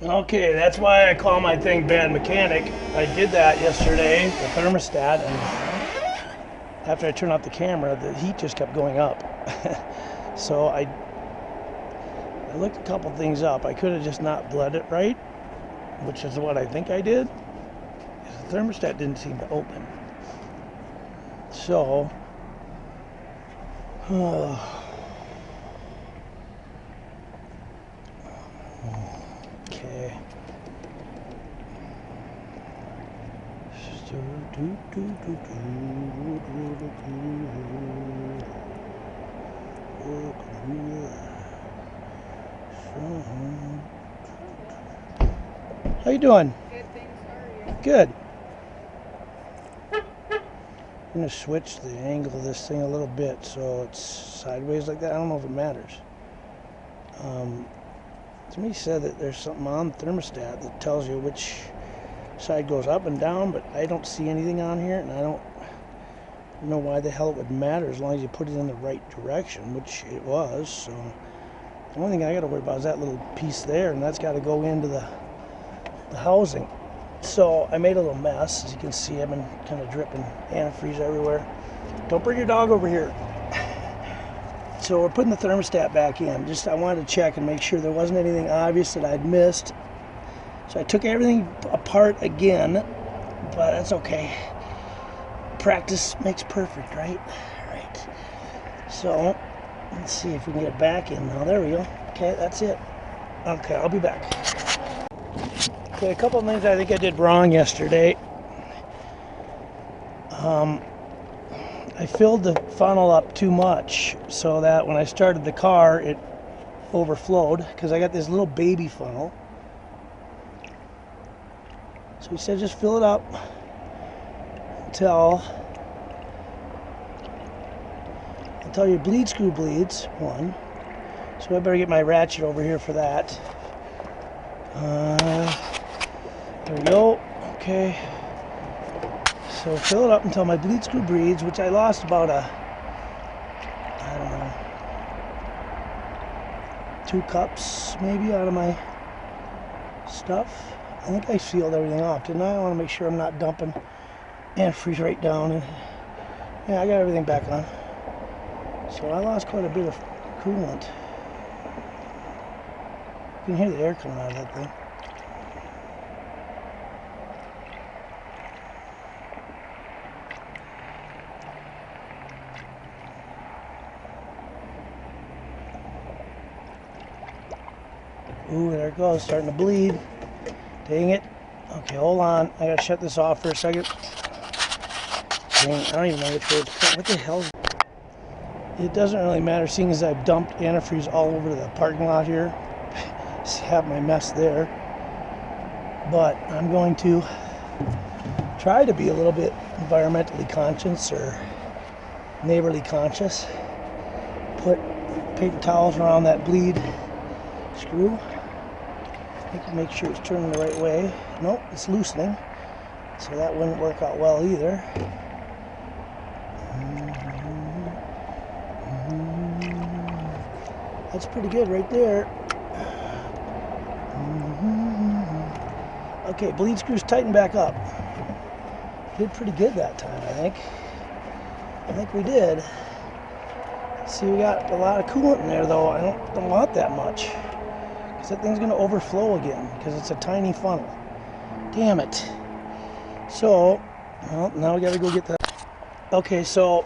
Okay, that's why I call my thing Bad Mechanic. I did that yesterday, the thermostat, and after I turned off the camera, the heat just kept going up. So I looked a couple things up. I could have just not bled it right, which is what I think I did. The thermostat didn't seem to open. So, okay. How you doing? Good, thanks. How are you? Good. I'm going to switch the angle of this thing a little bit so it's sideways like that. I don't know if it matters. Somebody said that there's something on the thermostat that tells you which side goes up and down, but I don't see anything on here, and I don't know why the hell it would matter as long as you put it in the right direction, which it was. So the only thing I got to worry about is that little piece there, and that's got to go into the housing. So I made a little mess. As you can see, I've been kind of dripping antifreeze everywhere. Don't bring your dog over here. So we're putting the thermostat back in. I wanted to check and make sure there wasn't anything obvious that I'd missed. So I took everything apart again, but that's okay. Practice makes perfect, right? Right. So let's see if we can get it back in now. There we go. Okay, that's it. Okay, I'll be back. Okay, a couple of things I think I did wrong yesterday. I filled the funnel up too much so that when I started the car, it overflowed because I got this little baby funnel. So he said just fill it up until your bleed screw bleeds, one. So I better get my ratchet over here for that. There we go. Okay. So fill it up until my bleed screw bleeds, which I lost about I don't know, 2 cups maybe out of my stuff. I think I sealed everything off, didn't I? I want to make sure I'm not dumping antifreeze right down. And yeah, I got everything back on. So I lost quite a bit of coolant. You can hear the air coming out of that thing. Ooh, there it goes, starting to bleed. Dang it. Okay, hold on. I gotta shut this off for a second. Dang, I don't even know which way it's going. What the hell? It doesn't really matter, seeing as I've dumped antifreeze all over the parking lot here. Have my mess there. But I'm going to try to be a little bit environmentally conscious or neighborly conscious. Put paper towels around that bleed screw. Make sure it's turning the right way. Nope, it's loosening. So that wouldn't work out well either. That's pretty good right there. Okay, bleed screws tighten back up. Did pretty good that time, I think. I think we did. See, we got a lot of coolant in there, though. I don't want that much, because that thing's going to overflow again, because it's a tiny funnel. Damn it. So, well, now we got to go get the... Okay, so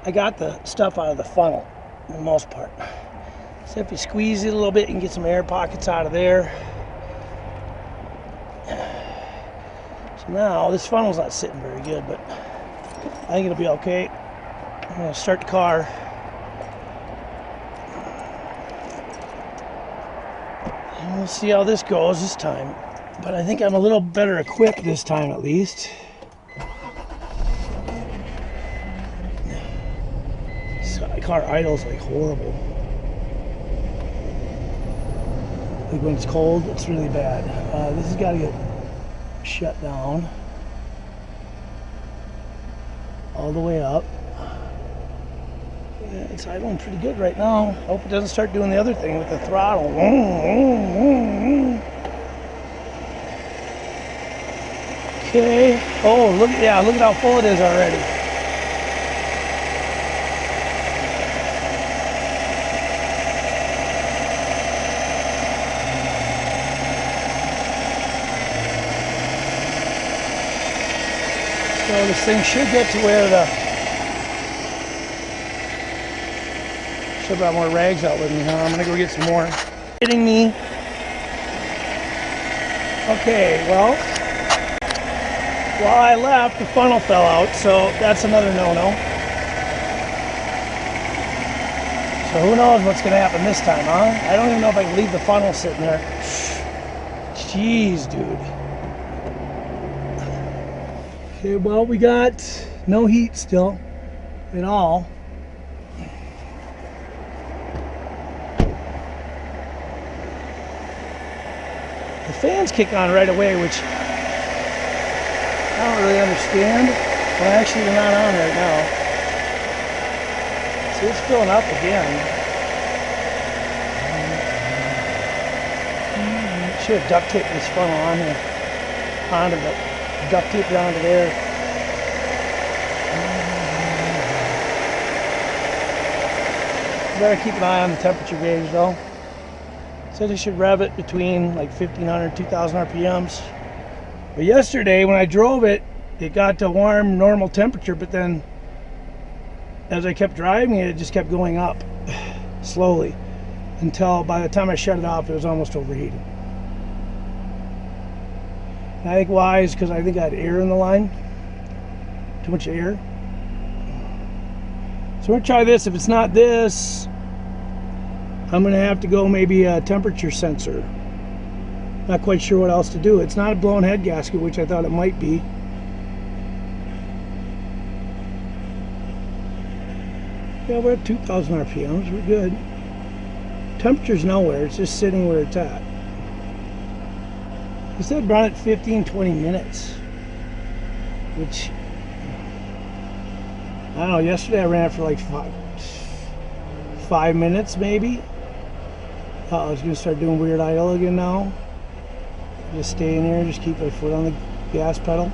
I got the stuff out of the funnel, for the most part. So if you squeeze it a little bit, you can get some air pockets out of there. So now, this funnel's not sitting very good, but I think it'll be okay. I'm going to start the car. And we'll see how this goes this time. But I think I'm a little better equipped this time at least. So my car idles like horrible. Like when it's cold, it's really bad. This has got to get shut down all the way up. Yeah, it's idling pretty good right now. Hope it doesn't start doing the other thing with the throttle. Okay. Oh, look, yeah, look at how full it is already. So this thing should get to where the... Should have more rags out with me, huh? I'm gonna go get some more. Hitting me. Okay, well, while I left, the funnel fell out, so that's another no-no. So who knows what's gonna happen this time, huh? I don't even know if I can leave the funnel sitting there. Jeez, dude. Okay, well, we got no heat still at all. The fans kick on right away, which I don't really understand. Well, actually, they're not on right now. See, it's filling up again. Should have duct taped this funnel on here, onto the duct tape it onto there. Better keep an eye on the temperature gauge though. Said I should rev it between like 1500 2000 RPMs. But yesterday when I drove it, it got to warm normal temperature, but then as I kept driving it, it just kept going up slowly until by the time I shut it off, it was almost overheating. And I think why is because I think I had air in the line. Too much air. So we're gonna try this. If it's not this, I'm gonna have to go maybe a temperature sensor. Not quite sure what else to do. It's not a blown head gasket, which I thought it might be. Yeah, we're at 2000 RPMs. We're good. Temperature's nowhere. It's just sitting where it's at. It said run it 15-20 minutes, which I don't know. Yesterday I ran it for like five minutes maybe. I was gonna start doing weird idle again now. Just stay in here, just keep my foot on the gas pedal.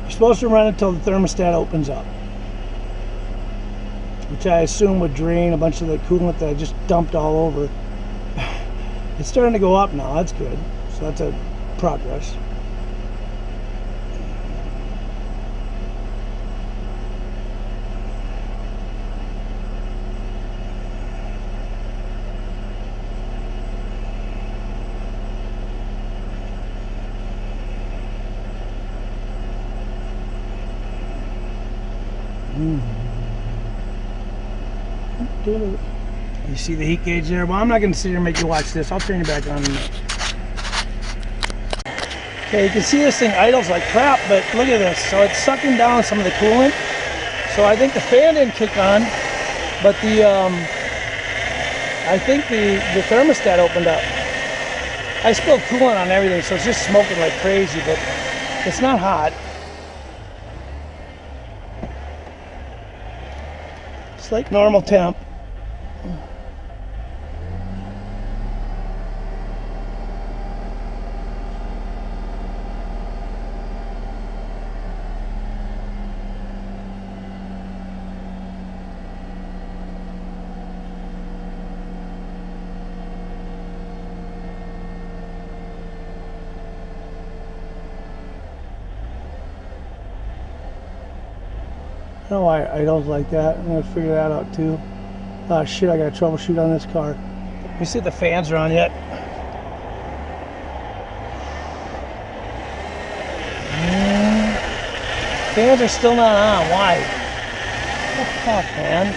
You're supposed to run it until the thermostat opens up, which I assume would drain a bunch of the coolant that I just dumped all over. It's starting to go up now, that's good. So that's a progress. You see the heat gauge there? Well, I'm not going to sit here and make you watch this. I'll turn you back on. Okay, you can see this thing idles like crap, but look at this. So it's sucking down some of the coolant. So I think the fan didn't kick on, but the I think the thermostat opened up. I spilled coolant on everything, so it's just smoking like crazy, but it's not hot. It's like normal temp. I don't know why I don't like that. I'm gonna figure that out too. Oh shit, I gotta troubleshoot on this car. Let me see if the fans are on yet. Fans are still not on. Why? What the fuck, man?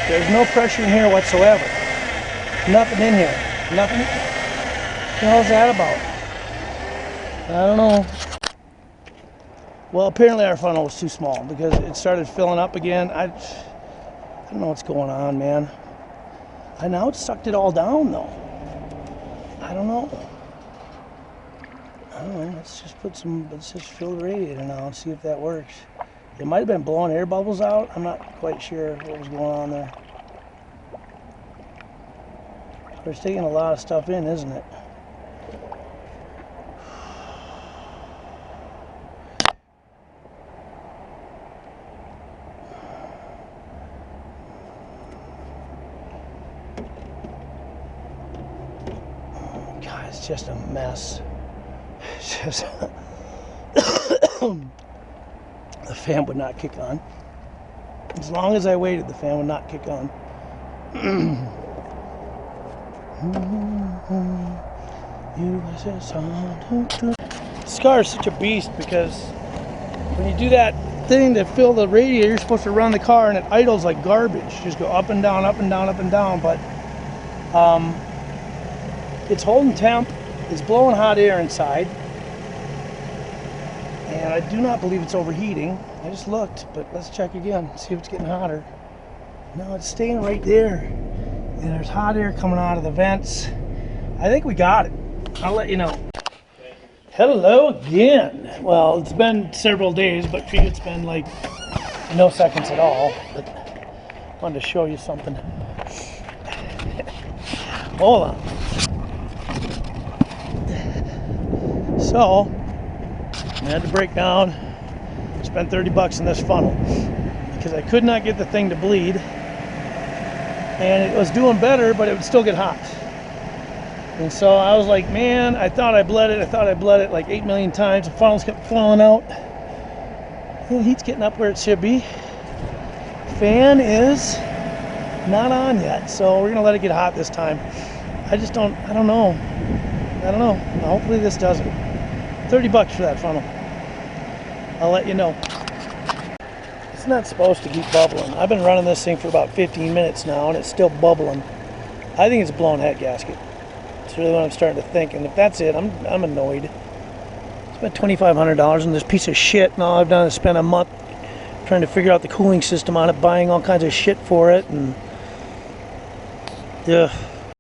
There's no pressure in here whatsoever. Nothing in here. Nothing. What the hell is that about? I don't know. Well, apparently our funnel was too small because it started filling up again. I don't know what's going on, man. And now it sucked it all down, though. I don't know. Let's just fill the radiator now and see if that works. It might have been blowing air bubbles out. I'm not quite sure what was going on there. It's taking a lot of stuff in, isn't it? God, it's just a mess. It's just the fan would not kick on. As long as I waited, the fan would not kick on. This car is such a beast because when you do that thing to fill the radiator, you're supposed to run the car and it idles like garbage. Just go up and down, up and down, up and down. But it's holding temp. It's blowing hot air inside. And I do not believe it's overheating. I just looked, but let's check again, see if it's getting hotter. No, it's staying right there. And there's hot air coming out of the vents. I think we got it. I'll let you know. Hello again. Well, it's been several days, but for you it's been like no seconds at all. But I wanted to show you something. Hold on. So, I had to break down, spend 30 bucks in this funnel because I could not get the thing to bleed, and it was doing better, but it would still get hot. And so I was like, man, I thought I bled it like 8 million times. The funnels kept falling out. The heat's getting up where it should be. Fan is not on yet, so we're gonna let it get hot this time. I don't know. Hopefully this does it. 30 bucks for that funnel. I'll let you know. It's not supposed to keep bubbling. I've been running this thing for about 15 minutes now and it's still bubbling. I think it's a blown head gasket. That's really what I'm starting to think. And if that's it, I'm annoyed. I spent $2,500 on this piece of shit, and all I've done is spend a month trying to figure out the cooling system on it, buying all kinds of shit for it, and ugh.